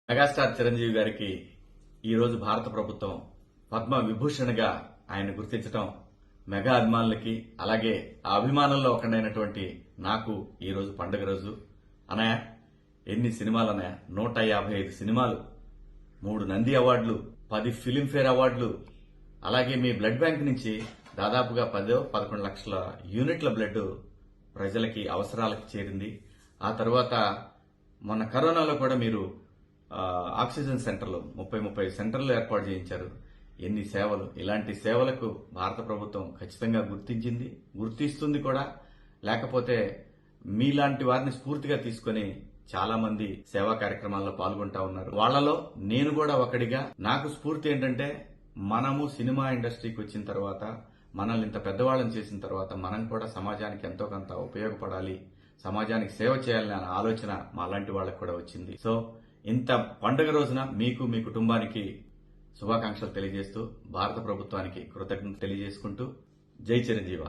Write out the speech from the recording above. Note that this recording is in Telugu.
మెగాస్టార్ చిరంజీవి గారికి ఈరోజు భారత ప్రభుత్వం పద్మ విభూషణ్గా ఆయన గుర్తించడం మెగా అభిమానులకి అలాగే ఆ అభిమానుల్లో ఒకడైనటువంటి నాకు ఈరోజు పండుగ రోజు. అన్నయ్య, ఎన్ని సినిమాలు అన్నయ్య? 155 సినిమాలు, 3 నంది అవార్డులు, 10 ఫిలింఫేర్ అవార్డులు, అలాగే మీ బ్లడ్ బ్యాంక్ నుంచి దాదాపుగా 10-11 లక్షల యూనిట్ల బ్లడ్ ప్రజలకి అవసరాలకు చేరింది. ఆ తర్వాత మొన్న కరోనాలో కూడా మీరు ఆక్సిజన్ సెంటర్లు 30 సెంటర్లు ఏర్పాటు చేయించారు. ఎన్ని సేవలు! ఇలాంటి సేవలకు భారత ప్రభుత్వం ఖచ్చితంగా గుర్తించింది, గుర్తిస్తుంది కూడా. లేకపోతే మీలాంటి వారిని స్ఫూర్తిగా తీసుకుని చాలా మంది సేవా కార్యక్రమాల్లో పాల్గొంటా ఉన్నారు. వాళ్లలో నేను కూడా ఒకడిగా. నాకు స్ఫూర్తి ఏంటంటే, మనము సినిమా ఇండస్ట్రీకి వచ్చిన తర్వాత, మనల్ని ఇంత పెద్దవాళ్ళని చేసిన తర్వాత మనం కూడా సమాజానికి ఎంతో కొంత ఉపయోగపడాలి, సమాజానికి సేవ చేయాలనే ఆలోచన మాలాంటి వాళ్ళకు కూడా వచ్చింది. సో ఇంత పండుగ రోజున మీకు, మీ కుటుంబానికి శుభాకాంక్షలు తెలియజేస్తూ, భారత ప్రభుత్వానికి కృతజ్ఞతలు తెలియజేసుకుంటూ, జై చిరంజీవ.